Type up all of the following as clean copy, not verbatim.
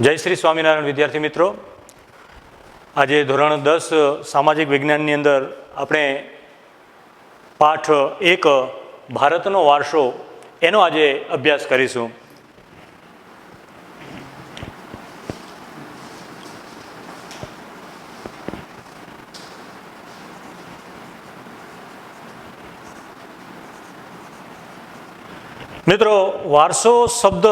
જય શ્રી સ્વામિનારાયણ વિદ્યાર્થી મિત્રો, આજે ધોરણ 10 સામાજિક વિજ્ઞાનની અંદર આપણે પાઠ 1 ભારતનો વારસો એનો આજે અભ્યાસ કરીશું. મિત્રો, વારસો શબ્દ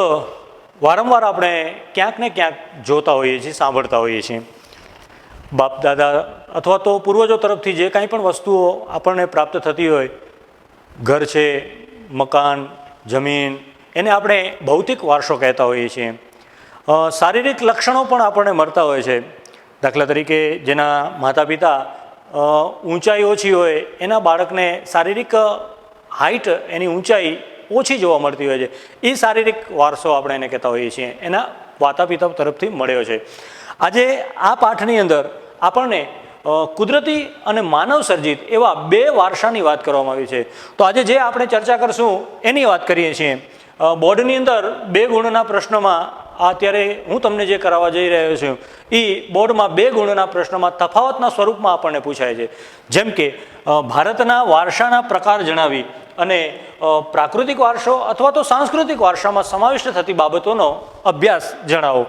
વારંવાર આપણે ક્યાંક ને ક્યાંક જોતા હોઈએ છીએ, સાંભળતા હોઈએ છીએ. બાપ દાદા અથવા તો પૂર્વજો તરફથી જે કાંઈ પણ વસ્તુઓ આપણને પ્રાપ્ત થતી હોય, ઘર છે, મકાન, જમીન, એને આપણે ભૌતિક વારસો કહેતા હોઈએ છીએ. શારીરિક લક્ષણો પણ આપણને મળતા હોય છે. દાખલા તરીકે જેના માતા પિતા ઊંચાઈ ઓછી હોય એના બાળકને શારીરિક હાઇટ, એની ઊંચાઈ ઓછી જોવા મળતી હોય છે. એ શારીરિક વારસો આપણે એને કહેતા હોઈએ છીએ, એના માતા પિતા તરફથી મળ્યો છે. આજે આ પાઠની અંદર આપણને કુદરતી અને માનવ સર્જિત એવા બે વારસાની વાત કરવામાં આવી છે. તો આજે જે આપણે ચર્ચા કરશું એની વાત કરીએ છીએ. બોર્ડની અંદર 2 ગુણના પ્રશ્નમાં અત્યારે હું તમને જે કરાવવા જઈ રહ્યો છું એ બોર્ડમાં 2 ગુણના પ્રશ્નમાં તફાવતના સ્વરૂપમાં આપણને પૂછાય છે. જેમ કે ભારતના વારસાના પ્રકાર જણાવી અને પ્રાકૃતિક વારસો અથવા તો સાંસ્કૃતિક વારસામાં સમાવિષ્ટ થતી બાબતોનો અભ્યાસ જણાવો.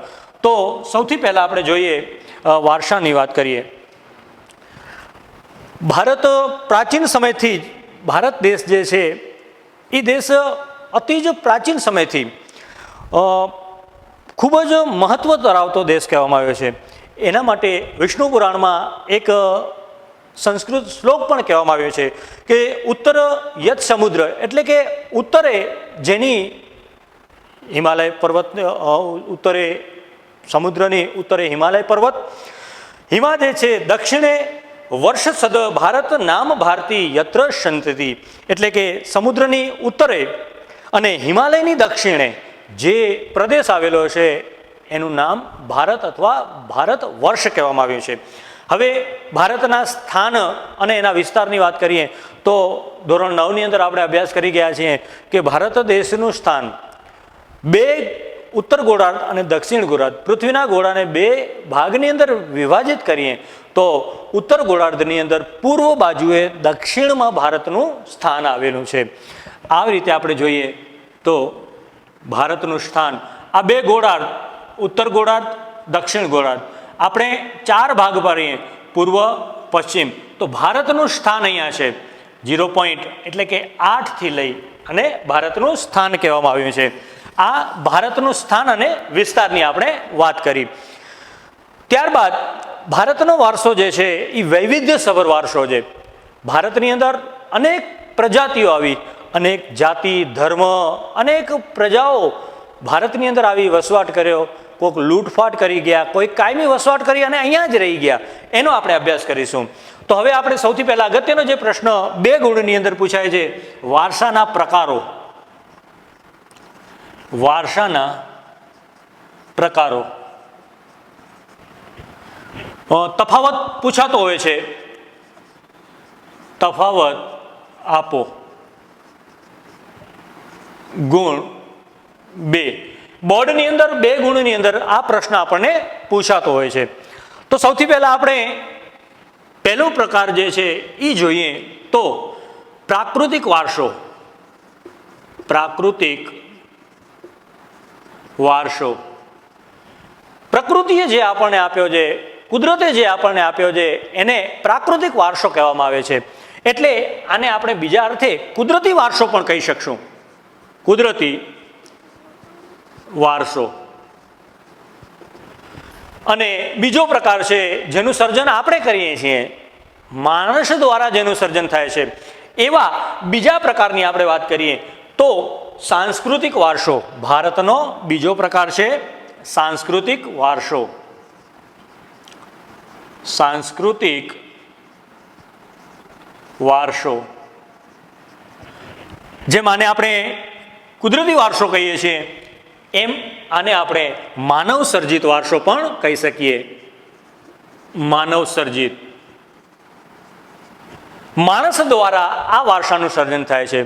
તો સૌથી પહેલાં આપણે જોઈએ, વારસાની વાત કરીએ. ભારત પ્રાચીન સમયથી જ, ભારત દેશ જે છે એ દેશ અતિ જ પ્રાચીન સમયથી ખૂબ જ મહત્ત્વ ધરાવતો દેશ કહેવામાં આવ્યો છે. એના માટે વિષ્ણુ પુરાણમાં એક સંસ્કૃત શ્લોક પણ કહેવામાં આવ્યો છે કે ઉત્તર યત સમુદ્ર, એટલે કે ઉત્તરે જેની હિમાલય પર્વત, ઉત્તરે સમુદ્રની ઉત્તરે હિમાલય પર્વત, હિમા જે છે દક્ષિણે વર્ષ સદ ભારત નામ ભારતી યત્ર સંતતિ, એટલે કે સમુદ્રની ઉત્તરે અને હિમાલયની દક્ષિણે જે પ્રદેશ આવેલો છે એનું નામ ભારત અથવા ભારત વર્ષ કહેવામાં આવ્યું છે. હવે ભારતના સ્થાન અને એના વિસ્તારની વાત કરીએ તો ધોરણ 9ની અંદર આપણે અભ્યાસ કરી ગયા છીએ કે ભારત દેશનું સ્થાન 2 ઉત્તર ગોળાર્ધ અને દક્ષિણ ગોળાર્ધ, પૃથ્વીના ગોળાને 2 ભાગની અંદર વિભાજિત કરીએ તો ઉત્તર ગોળાર્ધની અંદર પૂર્વ બાજુએ દક્ષિણમાં ભારતનું સ્થાન આવેલું છે. આવી રીતે આપણે જોઈએ તો ભારતનું સ્થાન આ 2 ગોળાર્ધ, ઉત્તર ગોળાર્ધ, દક્ષિણ ગોળાર્ધ, આપણે 4 ભાગ પાડીએ, પૂર્વ, પશ્ચિમ, તો ભારતનું સ્થાન અહીંયા છે 0 પોઈન્ટ, એટલે કે 8થી લઈ અને ભારતનું સ્થાન કહેવામાં આવ્યું છે. આ ભારતનું સ્થાન અને વિસ્તારની આપણે વાત કરી. ત્યારબાદ ભારતનો વારસો જે છે એ વૈવિધ્યસભર વારસો છે. ભારતની અંદર અનેક પ્રજાતિઓ આવી, અનેક જાતિ, ધર્મ, અનેક પ્રજાઓ ભારતની અંદર આવી વસવાટ કર્યો. કોઈક લૂંટફાટ કરી ગયા, કોઈ કાયમી વસવાટ કરી અને અહીંયા જ રહી ગયા. એનો આપણે અભ્યાસ કરીશું. તો હવે આપણે સૌથી પહેલા અગત્યનો જે પ્રશ્ન 2 ગુણની અંદર પૂછાય છે, વારસાના પ્રકારો. વારસાના પ્રકારો તફાવત પૂછાતો હોય છે. તફાવત આપો. ગુણ 2. બોર્ડની અંદર 2 ગુણની અંદર આ પ્રશ્ન આપણને પૂછાતો હોય છે. તો સૌથી પહેલા આપણે પહેલો પ્રકાર જે છે એ જોઈએ તો પ્રાકૃતિક વારસો. પ્રાકૃતિક વારસો. પ્રકૃતિએ જે આપણને આપ્યો છે, કુદરતે જે આપણને આપ્યો છે એને પ્રાકૃતિક વારસો કહેવામાં આવે છે. એટલે આને આપણે બીજા અર્થે કુદરતી વારસો પણ કહી શકશું. કુદરતી વારસો. અને બીજો પ્રકાર છે જેનું સર્જન આપણે કરીએ છીએ, માણસ દ્વારા જેનું સર્જન થાય છે, એવા બીજા પ્રકારની આપણે વાત કરીએ તો સાંસ્કૃતિક વારસો. ભારતનો બીજો પ્રકાર છે સાંસ્કૃતિક વારસો. સાંસ્કૃતિક વારસો. જેમ આને આપણે કુદરતી વારસો કહીએ છીએ, એમ આને આપણે માનવ સર્જિત વારસો પણ કહી શકીએ. માનવ સર્જિત. માણસ દ્વારા આ વારસાનું સર્જન થાય છે.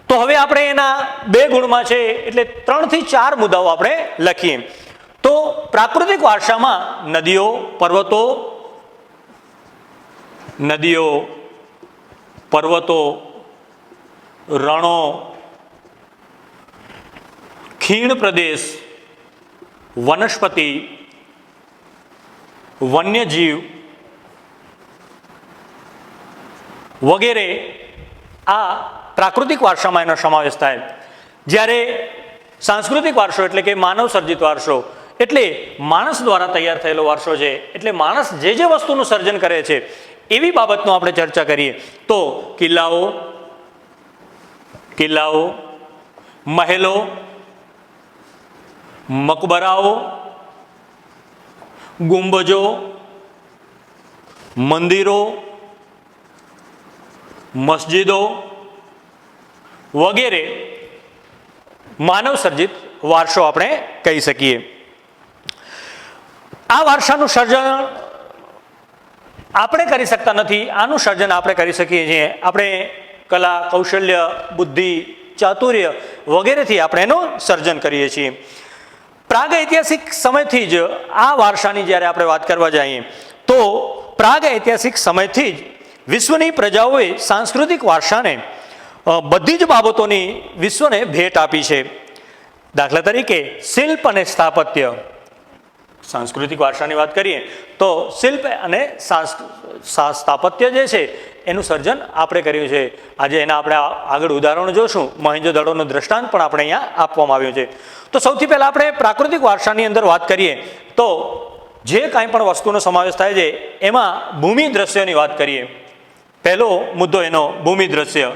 તો હવે આપણે એના બે ગુણમાં છે એટલે 3 થી 4 મુદ્દાઓ આપણે લખીએ. તો પ્રાકૃતિક વારસામાં નદીઓ, પર્વતો, રણો, ખીણ પ્રદેશ, વનસ્પતિ, વન્યજીવ વગેરે આ પ્રાકૃતિક વારસામાં એનો સમાવેશ થાય. જ્યારે સાંસ્કૃતિક વારસો એટલે કે માનવ સર્જિત વારસો એટલે માણસ દ્વારા તૈયાર થયેલો વારસો છે. એટલે માણસ જે વસ્તુનું સર્જન કરે છે એવી બાબતનો આપણે ચર્ચા કરીએ તો કિલ્લાઓ, મહેલો, મકબરાઓ, ગુંબજો, મંદિરો, મસ્જિદો વગેરે માનવ સર્જિત વારસો આપણે કહી શકીએ. આ વારસાનું સર્જન આપણે કરી શકતા નથી, આનું સર્જન આપણે કરી શકીએ છીએ. આપણે કલા, કૌશલ્ય, બુદ્ધિ, ચાતુર્ય વગેરેથી આપણે એનું સર્જન કરીએ છીએ. પ્રાગ ઐતિહાસિક સમયથી જ આ વારસાની જ્યારે આપણે વાત કરવા જઈએ તો પ્રાગ ઐતિહાસિક સમયથી જ વિશ્વની પ્રજાઓએ સાંસ્કૃતિક વારસાને બધી જ બાબતોની વિશ્વને ભેટ આપી છે. દાખલા તરીકે શિલ્પ અને સ્થાપત્ય. સાંસ્કૃતિક વારસાની વાત કરીએ તો શિલ્પ અને સ્થાપત્ય જે છે એનું સર્જન આપણે કર્યું છે. આજે એના આપણે આગળ ઉદાહરણો જોશું. મોહેંજો-દડોનું દ્રષ્ટાંત પણ આપણે અહીંયા આપવામાં આવ્યું છે. તો સૌથી પહેલાં આપણે પ્રાકૃતિક વારસાની અંદર વાત કરીએ તો જે કાંઈ પણ વસ્તુનો સમાવેશ થાય છે એમાં ભૂમિ દ્રશ્યોની વાત કરીએ. પહેલો મુદ્દો એનો ભૂમિ દ્રશ્ય.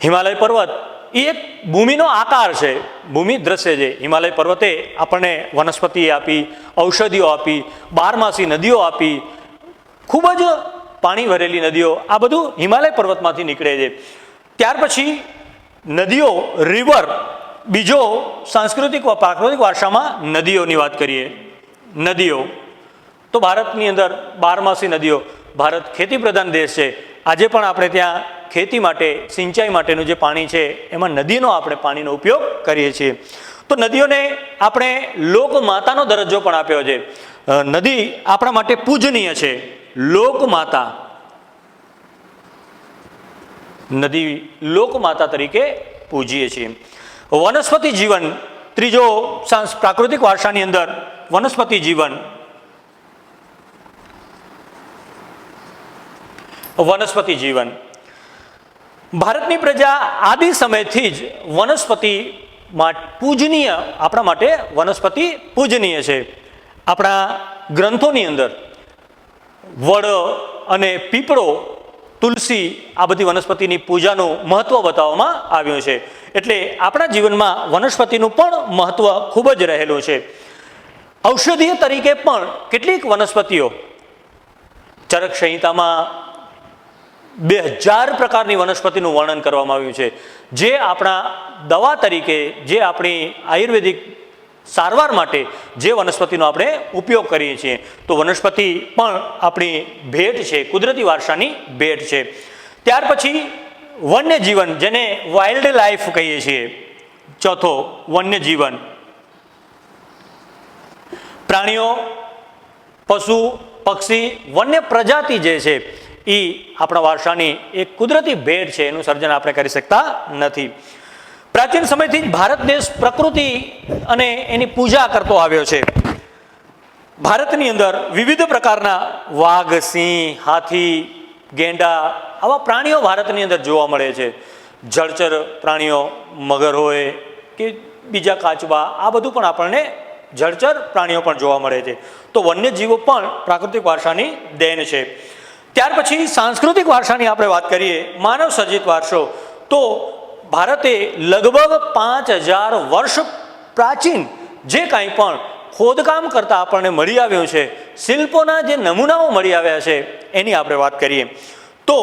હિમાલય પર્વત એ એક ભૂમિનો આકાર છે, ભૂમિ દ્રશ્ય છે. હિમાલય પર્વતે આપણને વનસ્પતિ આપી, ઔષધિઓ આપી, બારમાસી નદીઓ આપી, ખૂબ જ પાણી ભરેલી નદીઓ, આ બધું હિમાલય પર્વતમાંથી નીકળે છે. ત્યાર પછી નદીઓ, રિવર. બીજો પ્રાકૃતિક વારસામાં નદીઓની વાત કરીએ. નદીઓ તો ભારતની અંદર બારમાસી નદીઓ. ભારત ખેતી પ્રધાન દેશ છે. આજે પણ આપણે ત્યાં ખેતી માટે, સિંચાઈ માટેનું જે પાણી છે એમાં નદીનો આપણે પાણીનો ઉપયોગ કરીએ છીએ. તો નદીઓને આપણે લોકમાતાનો દરજ્જો પણ આપ્યો છે. નદી આપણા માટે પૂજનીય છે. લોકમાતા, નદી લોકમાતા તરીકે પૂજીએ છીએ. વનસ્પતિ જીવન, ત્રીજો પ્રાકૃતિક વારસાની અંદર વનસ્પતિ જીવન. ભારતની પ્રજા આદિ સમયથી જ વનસ્પતિ પૂજનીય, આપણા માટે વનસ્પતિ પૂજનીય છે. આપણા ગ્રંથોની અંદર વડ અને પીપળો, તુલસી આ બધી વનસ્પતિની પૂજાનું મહત્વ બતાવવામાં આવ્યું છે. એટલે આપણા જીવનમાં વનસ્પતિનું પણ મહત્વ ખૂબ જ રહેલું છે. ઔષધીય તરીકે પણ કેટલીક વનસ્પતિઓ, ચરક સંહિતામાં 2000 પ્રકારની વનસ્પતિનું વર્ણન કરવામાં આવ્યું છે. જે આપણા દવા તરીકે, જે આપણી આયુર્વેદિક સારવાર માટે જે વનસ્પતિનો આપણે ઉપયોગ કરીએ છીએ. તો વનસ્પતિ પણ આપણી ભેટ છે, કુદરતી વારસાની ભેટ છે. ત્યાર પછી વન્યજીવન, જેને વાઇલ્ડ લાઈફ કહીએ છીએ. ચોથો વન્યજીવન. પ્રાણીઓ, પશુ, પક્ષી, વન્ય પ્રજાતિ જે છે એ આપણા વારસાની એક કુદરતી ભેટ છે. એનું સર્જન આપણે કરી શકતા નથી. પ્રાચીન સમયથી જ ભારત દેશ પ્રકૃતિ અને એની પૂજા કરતો આવ્યો છે. ભારતની અંદર વિવિધ પ્રકારના વાઘ, સિંહ, હાથી, ગેંડા આવા પ્રાણીઓ ભારતની અંદર જોવા મળે છે. જળચર પ્રાણીઓ, મગર હોય કે બીજા કાચબા, આ બધું પણ આપણને જળચર પ્રાણીઓ પણ જોવા મળે છે. તો વન્યજીવો પણ પ્રાકૃતિક વારસાની દેન છે. ત્યાર પછી સાંસ્કૃતિક વારસાની આપણે વાત કરીએ, માનવ સર્જિત વારસો. તો ભારતે લગભગ 5000 વર્ષ પ્રાચીન જે કાંઈ પણ ખોદકામ કરતાં આપણને મળી આવ્યું છે, શિલ્પોના જે નમૂનાઓ મળી આવ્યા છે એની આપણે વાત કરીએ તો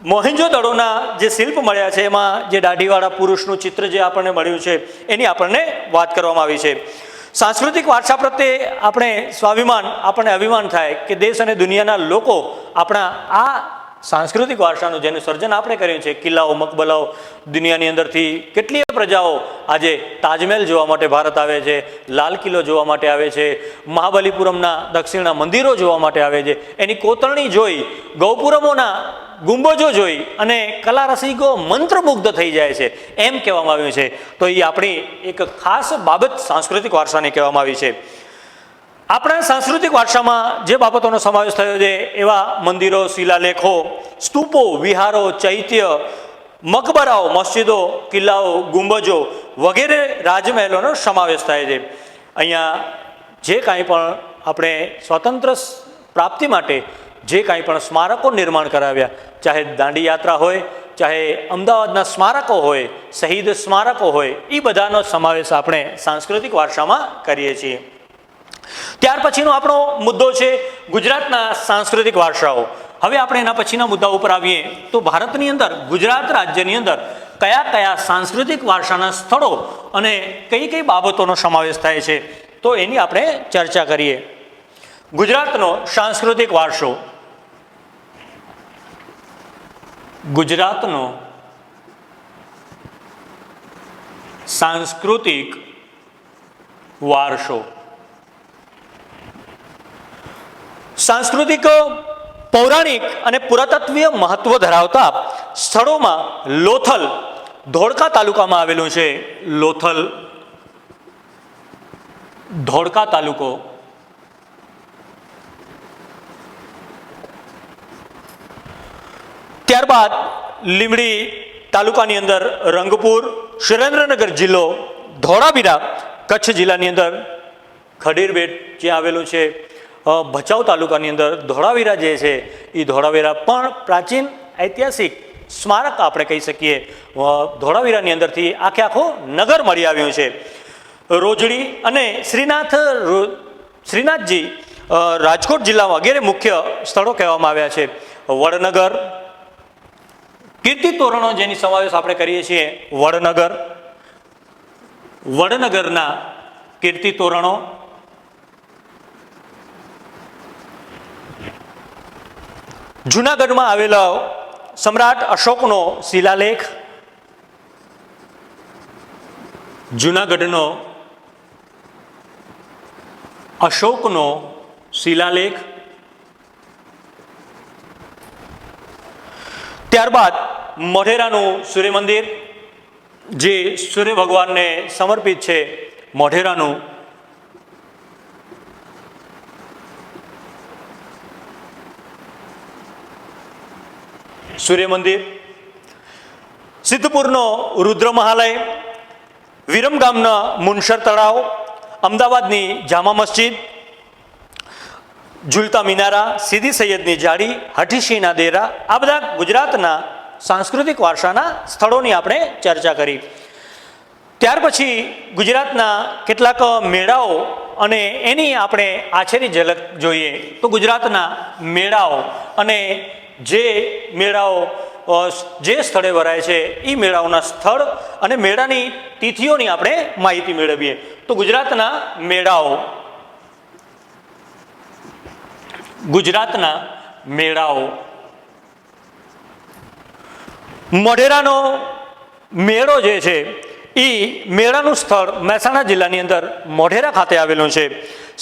મોહેંજો-દડોના જે શિલ્પ મળ્યા છે એમાં જે દાઢીવાળા પુરુષનું ચિત્ર જે આપણને મળ્યું છે એની આપણને વાત કરવામાં આવી છે. સાંસ્કૃતિક વારસા પ્રત્યે આપણે સ્વાભિમાન, આપણને અભિમાન થાય કે દેશ અને દુનિયાના લોકો આપણા આ સાંસ્કૃતિક વારસાનું જેનું સર્જન આપણે કર્યું છે, કિલ્લાઓ, મકબલાઓ, દુનિયાની અંદરથી કેટલીય પ્રજાઓ આજે તાજમહેલ જોવા માટે ભારત આવે છે, લાલ કિલ્લો જોવા માટે આવે છે, મહાબલીપુરમના દક્ષિણના મંદિરો જોવા માટે આવે છે, એની કોતરણી જોઈ, ગૌપુરમોના ગુંબજો જોઈ અને કલા રસિકો મંત્રમુગ્ધ થઈ જાય છે એમ કહેવામાં આવ્યું છે. તો એ આપણી એક ખાસ બાબત સાંસ્કૃતિક વારસાની કહેવામાં આવી છે. આપણા સાંસ્કૃતિક વારસામાં જે બાબતોનો સમાવેશ થયો છે એવા મંદિરો, શિલાલેખો, સ્તૂપો, વિહારો, ચૈત્ય, મકબરાઓ, મસ્જિદો, કિલ્લાઓ, ગુંબજો વગેરે રાજમહેલોનો સમાવેશ થાય છે. અહીંયા જે કાંઈ પણ આપણે સ્વતંત્ર પ્રાપ્તિ માટે જે કાંઈ પણ સ્મારકો નિર્માણ કરાવ્યા, ચાહે દાંડી યાત્રા હોય, ચાહે અમદાવાદના સ્મારકો હોય, શહીદ સ્મારકો હોય, એ બધાનો સમાવેશ આપણે સાંસ્કૃતિક વારસામાં કરીએ છીએ. ત્યાર પછીનો આપણો મુદ્દો છે ગુજરાતના સાંસ્કૃતિક વારસાઓ. હવે આપણે એના પછીના મુદ્દા ઉપર આવીએ તો ભારતની અંદર, ગુજરાત રાજ્યની અંદર કયા કયા સાંસ્કૃતિક વારસાના સ્થળો અને કઈ કઈ બાબતોનો સમાવેશ થાય છે તો એની આપણે ચર્ચા કરીએ. ગુજરાતનો સાંસ્કૃતિક વારસો. ગુજરાતનો સાંસ્કૃતિક વારસો. સાંસ્કૃતિક, પૌરાણિક અને પુરાતત્વીય મહત્વ ધરાવતા સ્થળોમાં લોથલ, ધોળકા તાલુકામાં આવેલું છે. લોથલ, ધોળકા તાલુકો. ત્યારબાદ લીંબડી તાલુકાની અંદર રંગપુર, સુરેન્દ્રનગર જિલ્લો, ધોળાવીરા કચ્છ જિલ્લાની અંદર, ખડીરબેટ જ્યાં આવેલું છે, ભચાઉ તાલુકાની અંદર ધોળાવીરા જે છે એ ધોળાવીરા પણ પ્રાચીન ઐતિહાસિક સ્મારક આપણે કહી શકીએ. ધોળાવીરાની અંદરથી આખે આખું નગર મળી આવ્યું છે. રોજડી અને શ્રીનાથજી રાજકોટ જિલ્લા વગેરે મુખ્ય સ્થળો કહેવામાં આવ્યા છે. વડનગર, કીર્તિ તોરણો જેની સમાવેશ આપણે કરીએ છીએ. વડનગરના કીર્તિ તોરણો. જૂનાગઢમાં આવેલા સમ્રાટ અશોકનો શિલાલેખ. જૂનાગઢનો અશોકનો શિલાલેખ. ત્યારબાદ મોઢેરાનું સૂર્ય મંદિર જે સૂર્ય ભગવાનને સમર્પિત છે. મોઢેરાનું સૂર્ય મંદિર. સિદ્ધપુરનો રુદ્ર મહાલય. વિરમગામના મુનશર તળાવ. અમદાવાદની જામા મસ્જિદ, ઝુલતા મિનારા, સીદી સૈયદની જાળી, હઠીસિંહના ડેરા, આ બધા ગુજરાતના સાંસ્કૃતિક વારસાના સ્થળોની આપણે ચર્ચા કરી. ત્યાર પછી ગુજરાતના કેટલાક મેળાઓ અને એની આપણે આછેરી ઝલક જોઈએ તો ગુજરાતના મેળાઓ અને જે મેળાઓ જે સ્થળે ભરાય છે એ મેળાઓના સ્થળ અને મેળાની તિથિઓની આપણે માહિતી મેળવીએ. તો ગુજરાતના મેળાઓ. ગુજરાતના મેળાઓ. મોઢેરાનો મેળો જે છે એ મેળાનું સ્થળ મહેસાણા જિલ્લાની અંદર મોઢેરા ખાતે આવેલું છે.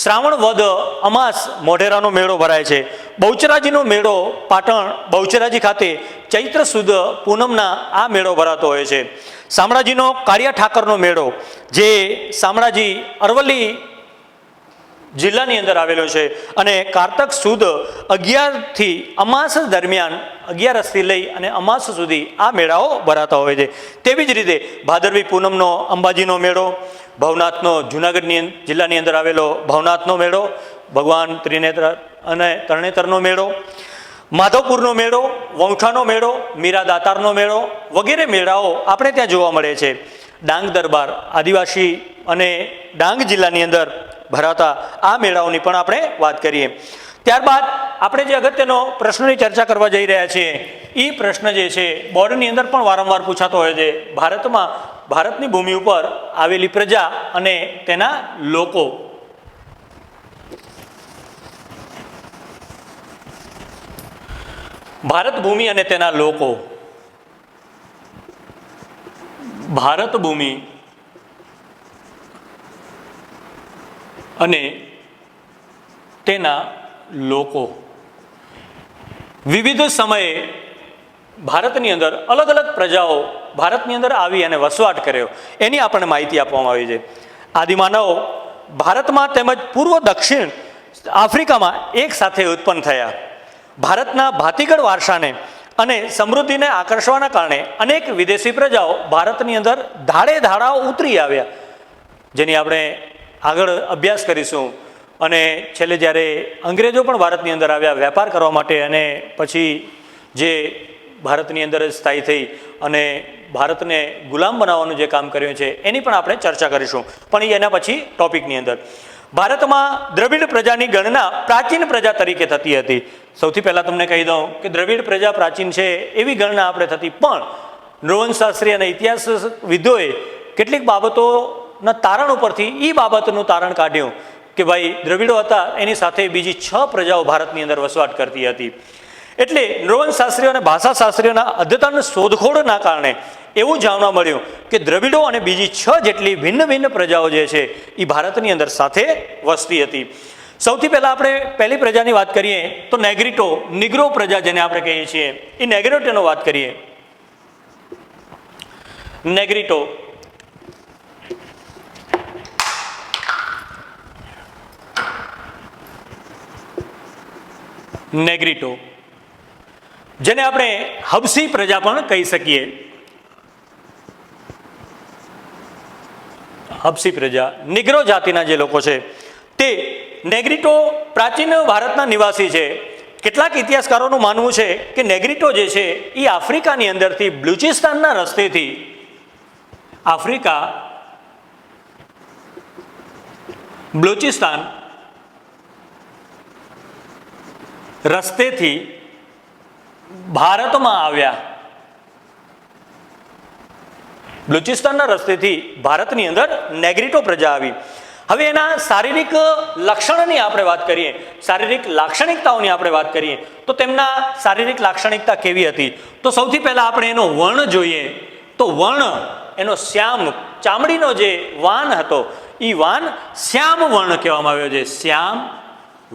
શ્રાવણ વદ અમાસ મોઢેરાનો મેળો ભરાય છે. બહુચરાજીનો મેળો પાટણ બહુચરાજી ખાતે ચૈત્ર સુદ પૂનમના આ મેળો ભરાતો હોય છે. શામળાજીનો કાળિયા ઠાકરનો મેળો જે શામળાજી અરવલ્લી જિલ્લાની અંદર આવેલો છે અને કારતક સુદ 11થી અમાસ દરમિયાન 11થી લઈ અને અમાસ સુધી આ મેળાઓ ભરાતા હોય છે. તેવી જ રીતે ભાદરવી પૂનમનો અંબાજીનો મેળો, ભવનાથનો જૂનાગઢની જિલ્લાની અંદર આવેલો ભવનાથનો મેળો, ભગવાન ત્રિનેત્ર અને તરણેતરનો મેળો, માધવપુરનો મેળો, વૌઠાનો મેળો, મીરા દાતારનો મેળો વગેરે મેળાઓ આપણે ત્યાં જોવા મળે છે. ડાંગ દરબાર આદિવાસી અને ડાંગ જિલ્લાની અંદર ભરાતા આ મેળાઓની પણ આપણે વાત કરીએ. ત્યારબાદ આપણે જે અગત્યનો પ્રશ્નની ચર્ચા કરવા જઈ રહ્યા છીએ એ પ્રશ્ન જે છે બોર્ડની અંદર પણ વારંવાર પૂછાતો હોય છે. ભારતની ભૂમિ ઉપર આવેલી પ્રજા અને તેના લોકો. ભારત ભૂમિ અને તેના લોકો. ભારત ભૂમિ અને તેના લોકો. વિવિધ સમયે ભારતની અંદર અલગ અલગ પ્રજાઓ ભારતની અંદર આવી અને વસવાટ કર્યો એની આપણને માહિતી આપવામાં આવી છે. આદિમાનવો ભારતમાં તેમજ પૂર્વ દક્ષિણ આફ્રિકામાં એક સાથે ઉત્પન્ન થયા. ભારતના ભાતીગળ વારસાને અને સમૃદ્ધિને આકર્ષવાના કારણે અનેક વિદેશી પ્રજાઓ ભારતની અંદર ધાડે ધાડાઓ ઉતરી આવ્યા, જેની આપણે આગળ અભ્યાસ કરીશું. અને છેલ્લે જ્યારે અંગ્રેજો પણ ભારતની અંદર આવ્યા વેપાર કરવા માટે અને પછી જે ભારતની અંદર સ્થાયી થઈ અને ભારતને ગુલામ બનાવવાનું જે કામ કર્યું છે એની પણ આપણે ચર્ચા કરીશું, પણ એના પછી ટોપિકની અંદર. ભારતમાં દ્રવિડ પ્રજાની ગણના પ્રાચીન પ્રજા તરીકે થતી હતી. સૌથી પહેલાં તમને કહી દઉં કે દ્રવિડ પ્રજા પ્રાચીન છે એવી ગણના આપણે થતી, પણ નૃવંશશાસ્ત્રી અને ઇતિહાસવિદોએ કેટલીક બાબતોના તારણ ઉપરથી એ બાબતનું તારણ કાઢ્યું કે ભાઈ દ્રવિડો હતા એની સાથે બીજી 6 પ્રજાઓ ભારતની અંદર વસવાટ કરતી હતી. એટલે નૃવંશશાસ્ત્રીઓ અને ભાષાશાસ્ત્રીઓના અદ્યતન શોધખોળના કારણે એવું જાણવા મળ્યું કે દ્રવિડો અને બીજી 6 જેટલી ભિન્ન ભિન્ન પ્રજાઓ જે છે એ ભારતની અંદર સાથે વસતી હતી. સૌથી પહેલાં આપણે પહેલી પ્રજાની વાત કરીએ તો નેગ્રીટો, નિગ્રો પ્રજા જેને આપણે કહીએ છીએ, એ નેગ્રીટોનો વાત કરીએ. નેગ્રીટો નેગ્રીટો જેને આપણે હબસી પ્રજા પણ કહી શકીએ. હબસી પ્રજા નિગ્રો જાતિના જે લોકો છે તે નેગ્રીટો પ્રાચીન ભારતના નિવાસી છે. કેટલાક ઇતિહાસકારોનું માનવું છે કે નેગ્રીટો જે છે એ આફ્રિકાની અંદરથી બલુચિસ્તાનના રસ્તેથી બલુચિસ્તાન રસ્તેથી ભારતમાં આવ્યા. બલુચિસ્તાનના રસ્તેથી ભારતની અંદર નેગ્રીટો પ્રજા આવી. હવે એના શારીરિક લક્ષણની આપણે વાત કરીએ, શારીરિક લાક્ષણિકતાઓની આપણે વાત કરીએ તો તેમના શારીરિક લાક્ષણિકતા કેવી હતી? તો સૌથી પહેલાં આપણે એનો વર્ણ જોઈએ તો વર્ણ એનો શ્યામ, ચામડીનો જે વાન હતો એ વાન શ્યામ વર્ણ કહેવામાં આવ્યો છે, શ્યામ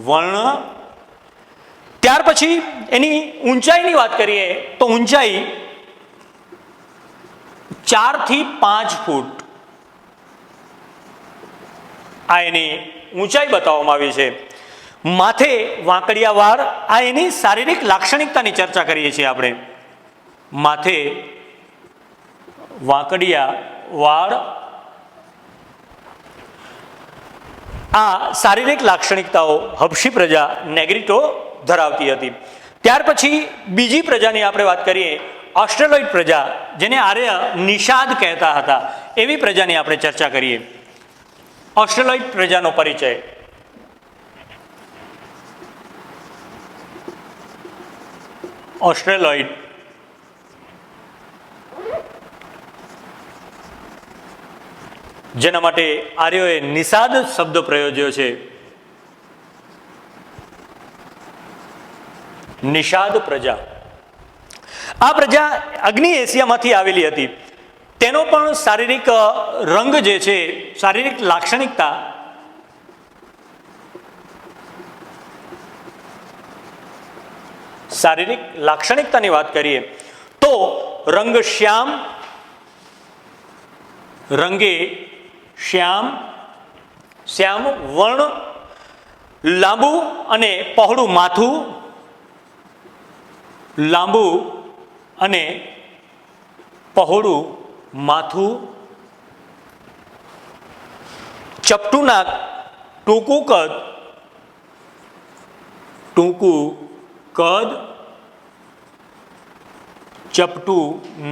વર્ણ. ત્યાર પછી એની ઊંચાઈની વાત કરીએ તો ઊંચાઈ 4 થી 5 ફૂટ આ એની ઊંચાઈ બતાવવામાં આવી છે. માથે વાંકડિયા વાળ, આ એની શારીરિક લાક્ષણિકતાની ચર્ચા કરીએ છીએ આપણે. માથે વાંકડિયા વાળ, આ શારીરિક લાક્ષણિકતાઓ હબશી પ્રજા નેગ્રીટો ધરાવતી હતી. ત્યાર પછી બીજી પ્રજાની આપણે વાત કરીએ, ઓસ્ટ્રેલોઇડ પ્રજા જેને આર્ય નિષાદ કહેતા હતા, એવી પ્રજાની આપણે ચર્ચા કરીએ. ઓસ્ટ્રેલોઇડ પ્રજાનો પરિચય. ઓસ્ટ્રેલોઇડ જેના માટે આર્યોએ નિષાદ શબ્દ પ્રયોજ્યો છે. નિષાદ પ્રજા, આ પ્રજા અગ્નિ એશિયામાંથી આવેલી હતી. તેનો પણ શારીરિક રંગ જે છે, શારીરિક લાક્ષણિકતા શારીરિક લાક્ષણિકતાની વાત કરીએ તો રંગ શ્યામ, રંગે શ્યામ, શ્યામ વર્ણ, લાંબુ અને પહોળું માથું, લાંબુ અને પહોળું માથું, ચપટું નાક, ટૂંકું કદ, ચપટું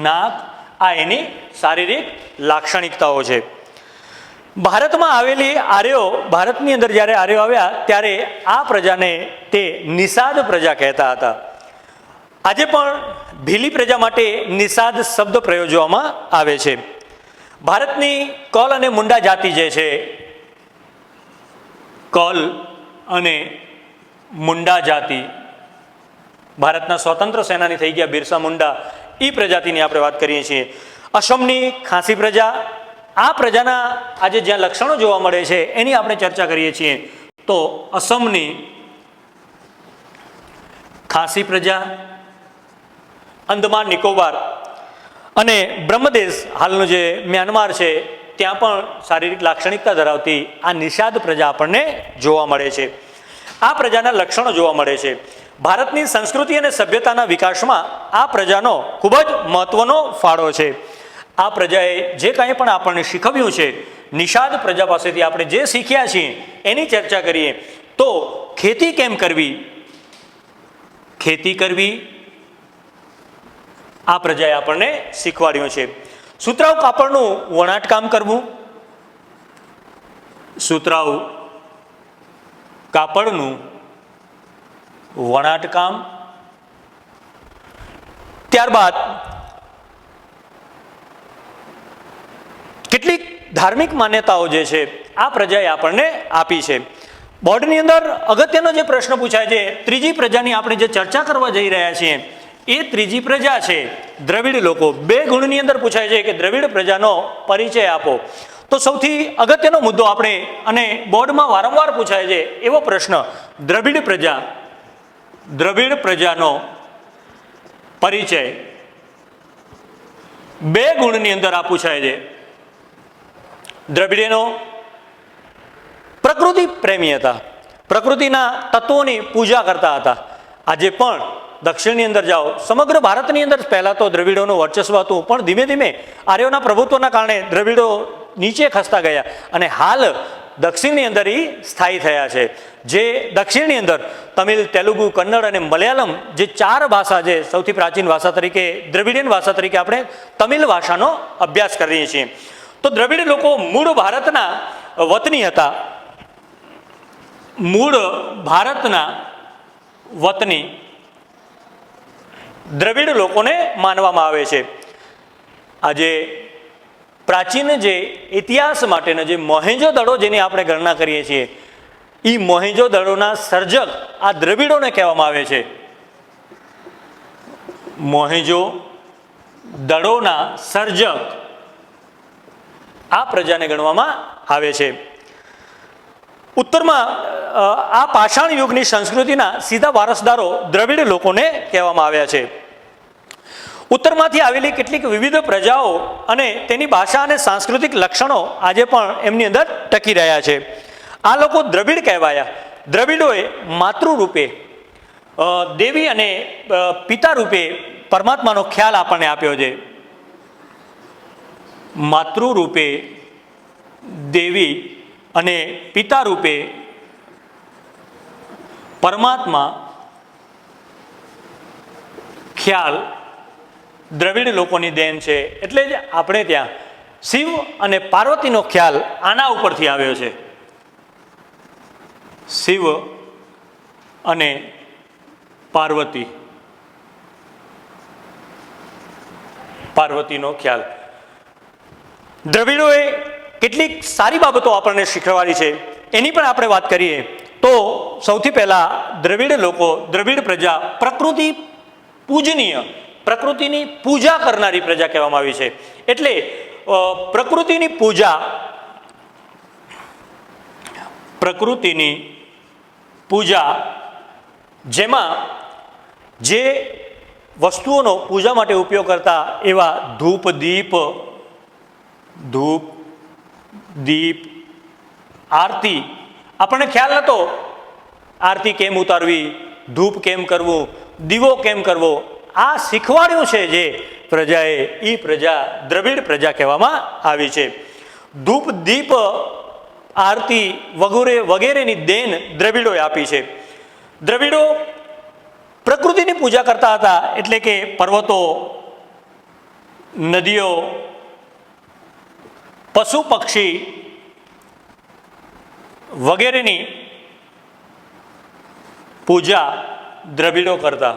નાક, આ એની શારીરિક લાક્ષણિકતાઓ છે. ભારતમાં આવેલી આર્યો, ભારતની અંદર જ્યારે આર્યો આવ્યા ત્યારે આ પ્રજાને તે નિષાદ પ્રજા કહેતા હતા. આજે પણ ભીલી પ્રજા માટે નિષાદ શબ્દ પ્રયોજવામાં આવે છે. ભારતની કલ અને મુંડા જાતિ જે છે, કલ અને મુંડા જાતિ ભારતના સ્વતંત્ર સેનાની થઈ ગયા બિરસા મુંડા, એ પ્રજાતિની આપણે વાત કરીએ છીએ. અસમની ખાસી પ્રજા, આ પ્રજાના આજે જ્યાં લક્ષણો જોવા મળે છે એની આપણે ચર્ચા કરીએ છીએ. તો અસમની ખાસી પ્રજા, અંદમાન નિકોબાર અને બ્રહ્મદેશ હાલનું જે મ્યાનમાર છે ત્યાં પણ શારીરિક લાક્ષણિકતા ધરાવતી આ નિષાદ પ્રજા આપણને જોવા મળે છે. આ પ્રજાના લક્ષણો જોવા મળે છે. ભારતની સંસ્કૃતિ અને સભ્યતાના વિકાસમાં આ પ્રજાનો ખૂબ જ મહત્વનો ફાળો છે. આ પ્રજાએ જે કંઈ પણ આપણને શીખવ્યું છે, નિષાદ પ્રજા પાસેથી આપણે જે શીખ્યા છીએ એની ચર્ચા કરીએ તો ખેતી કેમ કરવી, ખેતી કરવી આ પ્રજાએ આપણને શીખવાડ્યું છે. સુતરાઉ કાપડનું વણાટકામ કરવું, સુતરાઉ કાપડનું વણાટકામ. ત્યારબાદ કેટલીક ધાર્મિક માન્યતાઓ જે છે આ પ્રજાએ આપણને આપી છે. બોર્ડની અંદર અગત્યનો જે પ્રશ્ન પૂછાય છે, ત્રીજી પ્રજાની આપણે જે ચર્ચા કરવા જઈ રહ્યા છીએ એ ત્રીજી પ્રજા છે દ્રવિડ લોકો. 2 ગુણની અંદર પૂછાય છે કે દ્રવિડ પ્રજાનો પરિચય આપો. તો સૌથી અગત્યનો મુદ્દો આપણે અને બોર્ડમાં વારંવાર પૂછાય છે એવો પ્રશ્ન, દ્રવિડ પ્રજાનો પરિચય 2 ગુણની અંદર આ પૂછાય છે. દ્રવિડેનો પ્રકૃતિ પ્રેમી હતા, પ્રકૃતિના તત્વોની પૂજા કરતા હતા. આજે પણ દક્ષિણની અંદર જાઓ, સમગ્ર ભારતની અંદર પહેલાં તો દ્રવિડોનું વર્ચસ્વ હતું, પણ ધીમે ધીમે આર્યોના પ્રભુત્વના કારણે દ્રવિડો નીચે ખસતા ગયા અને હાલ દક્ષિણની અંદર એ સ્થાયી થયા છે. જે દક્ષિણની અંદર તમિલ, તેલુગુ, કન્નડ અને મલયાલમ જે 4 ભાષા છે, સૌથી પ્રાચીન ભાષા તરીકે દ્રવિડિયન ભાષા તરીકે આપણે તમિલ ભાષાનો અભ્યાસ કરીએ છીએ. તો દ્રવિડ લોકો મૂળ ભારતના વતની હતા, મૂળ ભારતના વતની દ્રવિડ લોકોને માનવામાં આવે છે. આજે પ્રાચીન જે ઇતિહાસ માટેના જે મોહેંજો દડો જેની આપણે ગણના કરીએ છીએ, એ મોહેંજો દડોના સર્જક આ દ્રવિડોને કહેવામાં આવે છે. મોહેંજો દડોના સર્જક આ પ્રજાને ગણવામાં આવે છે. ઉત્તરમાં આ પાષાણ યુગની સંસ્કૃતિના સીધા વારસદારો દ્રવિડ લોકોને કહેવામાં આવ્યા છે. ઉત્તરમાંથી આવેલી કેટલીક વિવિધ પ્રજાઓ અને તેની ભાષા અને સાંસ્કૃતિક લક્ષણો આજે પણ એમની અંદર ટકી રહ્યા છે. આ લોકો દ્રવિડ કહેવાયા. દ્રવિડોએ માતૃરૂપે દેવી અને પિતા રૂપે પરમાત્માનો ખ્યાલ આપણને આપ્યો છે. માતૃરૂપે દેવી અને પિતા રૂપે પરમાત્મા ખ્યાલ દ્રવિડ લોકોની દેન છે. એટલે જ આપણે ત્યાં શિવ અને પાર્વતીનો ખ્યાલ આના ઉપરથી આવ્યો છે. શિવ અને પાર્વતીનો ખ્યાલ. દ્રવિડોએ કેટલીક સારી બાબતો આપણને શીખવાડી છે, એની પણ આપણે વાત કરીએ તો સૌથી પહેલાં દ્રવિડ પ્રજા પ્રકૃતિ પૂજનીય, પ્રકૃતિની પૂજા કરનારી પ્રજા કહેવામાં આવી છે. એટલે પ્રકૃતિની પૂજા જેમાં જે વસ્તુઓનો પૂજા માટે ઉપયોગ કરતા એવા ધૂપ, દીપ, આરતી, આપણને ખ્યાલ નહોતો આરતી કેમ ઉતારવી, ધૂપ કેમ કરવું, દીવો કેમ કરવો. આ શીખવાડ્યું છે જે પ્રજાએ, એ પ્રજા દ્રવિડ પ્રજા કહેવામાં આવી છે. ધૂપ, દીપ, આરતી વગેરેની દેન દ્રવિડોએ આપી છે. દ્રવિડો પ્રકૃતિની પૂજા કરતા હતા, એટલે કે પર્વતો, નદીઓ, પશુ પક્ષી વગેરેની પૂજા દ્રવિડો કરતા.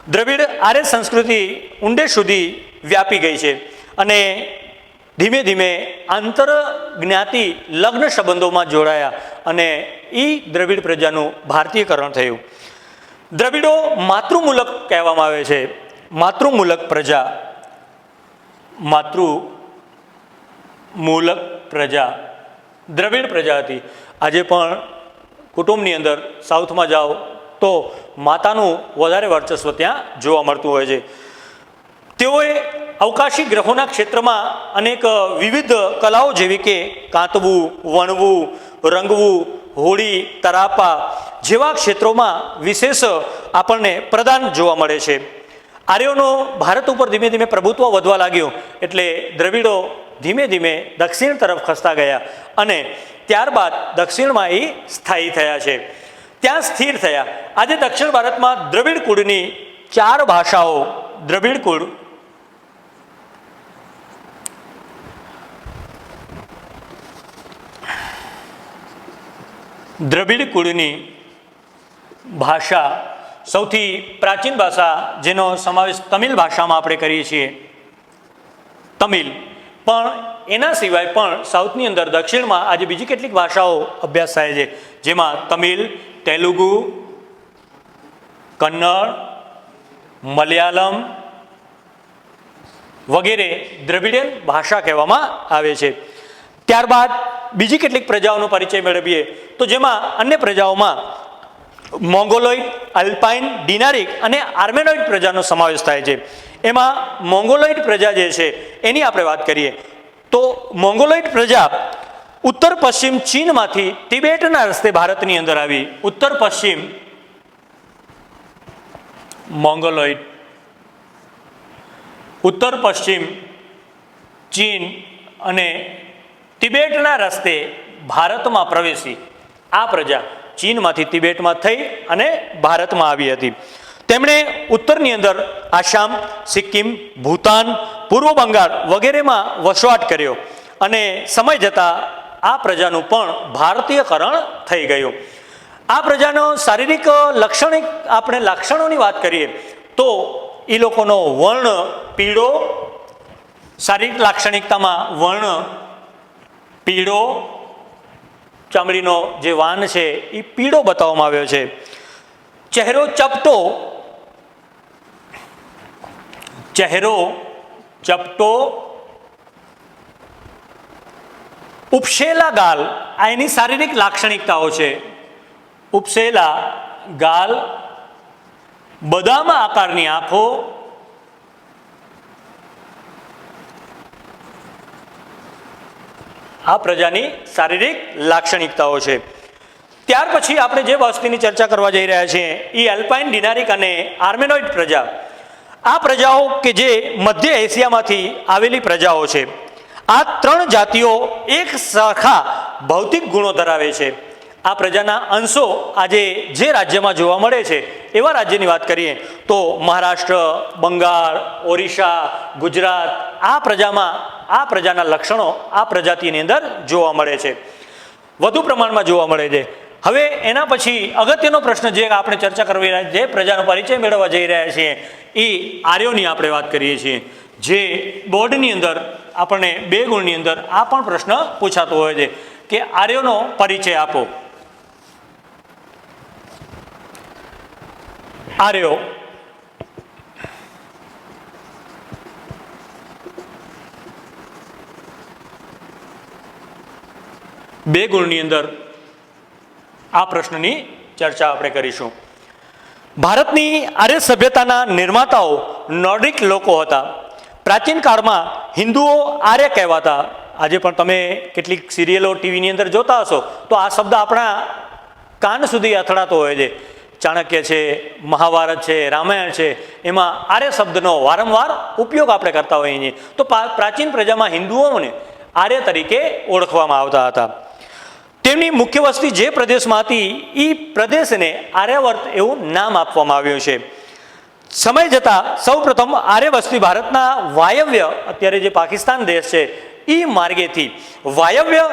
દ્રવિડ આર્ય સંસ્કૃતિ ઊંડે સુધી વ્યાપી ગઈ છે અને ધીમે ધીમે આંતર જ્ઞાતિ લગ્ન સંબંધોમાં જોડાયા અને એ દ્રવિડ પ્રજાનું ભારતીયકરણ થયું. દ્રવિડો માતૃમૂલક કહેવામાં આવે છે. માતૃમૂલક પ્રજા, માતૃમૂલક પ્રજા દ્રવિડ પ્રજા હતી. આજે પણ કુટુંબની અંદર સાઉથમાં જાઓ તો માતાનું વધારે વર્ચસ્વ ત્યાં જોવા મળતું હોય છે. તેઓએ અવકાશી ગ્રહોના ક્ષેત્રમાં અનેક વિવિધ કલાઓ જેવી કે કાંતવું, વણવું, રંગવું, હોળી, તરાપા જેવા ક્ષેત્રોમાં વિશેષ આપણને પ્રદાન જોવા મળે છે. આર્યોનો ભારત ઉપર ધીમે ધીમે પ્રભુત્વ વધવા લાગ્યું એટલે દ્રવિડો ધીમે ધીમે દક્ષિણ તરફ ખસતા ગયા અને ત્યારબાદ દક્ષિણમાં એ સ્થાયી થયા છે, ત્યાં સ્થિર થયા. આજે દક્ષિણ ભારતમાં દ્રવિડ કુળની 4 ભાષાઓ, દ્રવિડ કુળ દ્રવિડ કુળની ભાષા, સૌથી પ્રાચીન ભાષા જેનો સમાવેશ તમિલ ભાષામાં આપણે કરીએ છીએ, તમિલ. પણ એના સિવાય પણ સાઉથની અંદર દક્ષિણમાં આજે બીજી કેટલીક ભાષાઓ અભ્યાસ થાય છે, જેમાં તમિલ, તેલુગુ, કન્નડ, મલયાલમ વગેરે દ્રવિડિયન ભાષા કહેવામાં આવે છે. ત્યારબાદ બીજી કેટલીક પ્રજાઓનો પરિચય મેળવીએ તો જેમાં અન્ય પ્રજાઓમાં મોંગોલોઇડ, અલ્પાઇન, ડિનારિક અને આર્મેનોઇડ પ્રજાનો સમાવેશ થાય છે. એમાં મોંગોલોઇડ પ્રજા જે છે એની આપણે વાત કરીએ તો મોંગોલોઇડ પ્રજા ઉત્તર પશ્ચિમ ચીનમાંથી તિબેટના રસ્તે ભારતની અંદર આવી. ઉત્તર પશ્ચિમ મોંગોલોઇડ ઉત્તર પશ્ચિમ ચીન અને તિબેટના રસ્તે ભારતમાં પ્રવેશી. આ પ્રજા ચીનમાંથી તિબેટમાં થઈ અને ભારતમાં આવી હતી. તેમણે ઉત્તરની અંદર આસામ, સિક્કિમ, ભૂતાન, પૂર્વ બંગાળ વગેરેમાં વસવાટ કર્યો અને સમય જતાં આ પ્રજાનું પણ ભારતીયકરણ થઈ ગયું. આ પ્રજાનો શારીરિક લાક્ષણિક આપણે લક્ષણોની વાત કરીએ તો એ લોકોનો વર્ણ પીળો, શારીરિક લાક્ષણિકતામાં વર્ણ પીળો, ચામડીનો જે વાન છે એ પીળો બતાવવામાં આવ્યો છે. ચહેરો ચપટો, ઉપસેલા ગાલ આ એની શારીરિક લાક્ષણિકતાઓ છે. ઉપસેલા ગાલ, બદામ આકારની આંખો, આ પ્રજાની શારીરિક લાક્ષણિકતાઓ છે. ત્યાર પછી આપણે જે વસ્તીની ચર્ચા કરવા જઈ રહ્યા છીએ એ અલ્પાઇન, ડિનારિક અને આર્મેનોઇડ પ્રજા. આ પ્રજાઓ કે જે મધ્ય એશિયામાંથી આવેલી પ્રજાઓ છે. આ 3 જાતિઓ એક સરખા ભૌતિક ગુણો ધરાવે છે. આ પ્રજાના અંશો આજે જે રાજ્યમાં જોવા મળે છે એવા રાજ્યની વાત કરીએ તો મહારાષ્ટ્ર, બંગાળ, ઓરિસ્સા, ગુજરાત, આ પ્રજાના લક્ષણો આ પ્રજાતિની અંદર જોવા મળે છે, વધુ પ્રમાણમાં જોવા મળે છે. હવે એના પછી અગત્યનો પ્રશ્ન જે આપણે ચર્ચા કરવી રહ્યા જે પ્રજાનો પરિચય મેળવવા જઈ રહ્યા છીએ એ આર્યોની આપણે વાત કરીએ છીએ. જે બોર્ડની અંદર આપણને 2 ગુણની અંદર આ પણ પ્રશ્ન પૂછાતો હોય છે કે આર્યોનો પરિચય આપો. આર્યો બે ગુણની અંદર આ પ્રશ્નની ચર્ચા આપણે કરીશું. ભારતની આર્ય સભ્યતાના નિર્માતાઓ નોર્ડિક લોકો હતા. પ્રાચીન કાળમાં હિન્દુઓ આર્ય કહેવાતા. આજે પણ તમે કેટલીક સિરિયલો ટીવીની અંદર જોતા હશો તો આ શબ્દ આપણા કાન સુધી અથડાતો હોય છે. ચાણક્ય છે, મહાભારત છે, રામાયણ છે, એમાં આર્ય શબ્દનો વારંવાર ઉપયોગ આપણે કરતા હોઈએ છીએ. તો પ્રાચીન પ્રજામાં હિન્દુઓને આર્ય તરીકે ઓળખવામાં આવતા હતા. તેમની મુખ્ય વસ્તી જે પ્રદેશમાં હતી એ પ્રદેશને આર્યાવર્ત એવું નામ આપવામાં આવ્યું છે. સમય જતાં સૌપ્રથમ આર્ય વસ્તી ભારતના વાયવ્ય, અત્યારે જે પાકિસ્તાન દેશ છે એ માર્ગેથી વાયવ્ય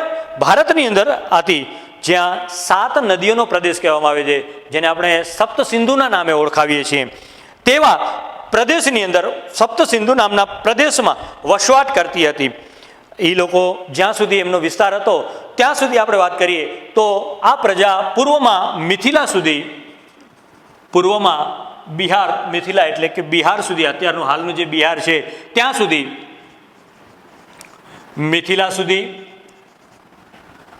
ભારતની અંદર હતી, જ્યાં 7 નદીઓનો પ્રદેશ કહેવામાં આવે છે, જેને આપણે સપ્ત સિંધુના નામે ઓળખાવીએ છીએ. તેવા પ્રદેશની અંદર સપ્ત સિંધુ નામના પ્રદેશમાં વસવાટ કરતી હતી. એ લોકો જ્યાં સુધી એમનો વિસ્તાર હતો ત્યાં સુધી આપણે વાત કરીએ તો આ પ્રજા પૂર્વમાં મિથિલા સુધી પૂર્વમાં બિહાર મિથિલા એટલે કે બિહાર સુધી, અત્યારનું હાલનું જે બિહાર છે ત્યાં સુધી, મિથિલા સુધી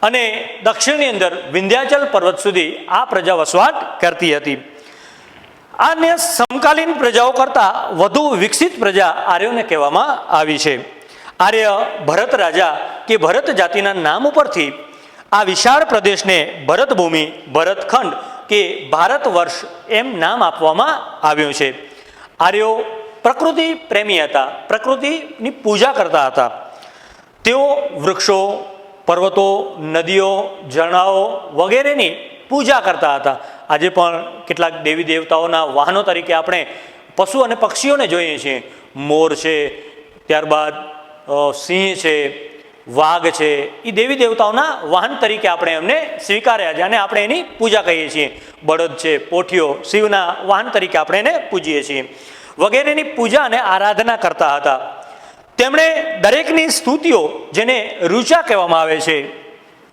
અને દક્ષિણની અંદર વિંધ્યાચલ પર્વત સુધી આ પ્રજા વસવાટ કરતી હતી. આને સમકાલીન પ્રજાઓ કરતાં વધુ વિકસિત પ્રજા આર્યોને કહેવામાં આવી છે. આર્ય ભરત રાજા કે ભરત જાતિના નામ ઉપરથી આ વિશાળ પ્રદેશને ભરતભૂમિ, ભરતખંડ કે ભારત વર્ષ એમ નામ આપવામાં આવ્યું છે. આર્યો પ્રકૃતિ પ્રેમી હતા, પ્રકૃતિની પૂજા કરતા હતા. તેઓ વૃક્ષો, પર્વતો, નદીઓ, ઝરણાઓ વગેરેની પૂજા કરતા હતા. આજે પણ કેટલાક દેવી દેવતાઓના વાહનો તરીકે આપણે પશુ અને પક્ષીઓને જોઈએ છીએ. મોર છે, ત્યારબાદ સિંહ છે, વાઘ છે, એ દેવી દેવતાઓના વાહન તરીકે આપણે એમને સ્વીકાર્યા છે અને આપણે એની પૂજા કહીએ છીએ. બળદ છે, પોઠીઓ શિવના વાહન તરીકે આપણે એને પૂજીએ છીએ. વગેરેની પૂજા અને આરાધના કરતા હતા. તેમણે દરેકની સ્તુતિઓ, જેને ઋચા કહેવામાં આવે છે,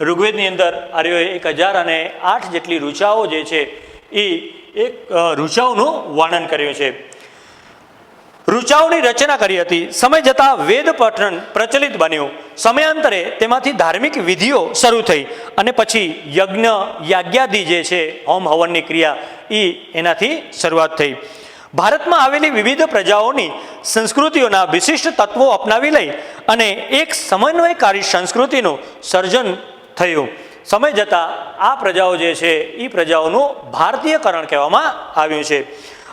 ઋગ્વેદની અંદર આર્યોએ 1008 જેટલી ઋચાઓ જે છે એ એક ઋચાઓનું વર્ણન કર્યું છે. ઋચાઓની રચના કરી હતી. સમય જતાં વેદ પઠન પ્રચલિત બન્યું. સમયાંતરે તેમાંથી ધાર્મિક વિધિઓ શરૂ થઈ અને પછી યજ્ઞ, યાજ્ઞાદિ જે છે હોમ હવનની ક્રિયા એનાથી શરૂઆત થઈ. ભારતમાં આવેલી વિવિધ પ્રજાઓની સંસ્કૃતિઓના વિશિષ્ટ તત્વો અપનાવી લઈ અને એક સમન્વયકારી સંસ્કૃતિનું સર્જન થયું. સમય જતાં આ પ્રજાઓ જે છે એ પ્રજાઓનું ભારતીયકરણ કહેવામાં આવ્યું છે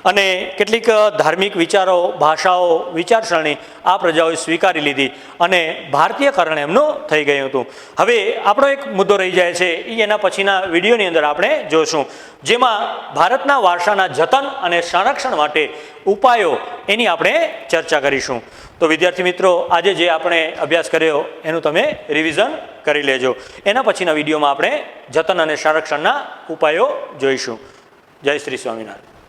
અને કેટલીક ધાર્મિક વિચારો, ભાષાઓ, વિચારસરણી આ પ્રજાઓએ સ્વીકારી લીધી અને ભારતીયકરણ એમનું થઈ ગયું હતું. હવે આપણો એક મુદ્દો રહી જાય છે, એ એના પછીના વિડીયોની અંદર આપણે જોશું, જેમાં ભારતના વારસાના જતન અને સંરક્ષણ માટે ઉપાયો એની આપણે ચર્ચા કરીશું. તો વિદ્યાર્થી મિત્રો, આજે જે આપણે અભ્યાસ કર્યો એનું તમે રિવિઝન કરી લેજો. એના પછીના વિડીયોમાં આપણે જતન અને સંરક્ષણના ઉપાયો જોઈશું. જય શ્રી સ્વામિનારાયણ.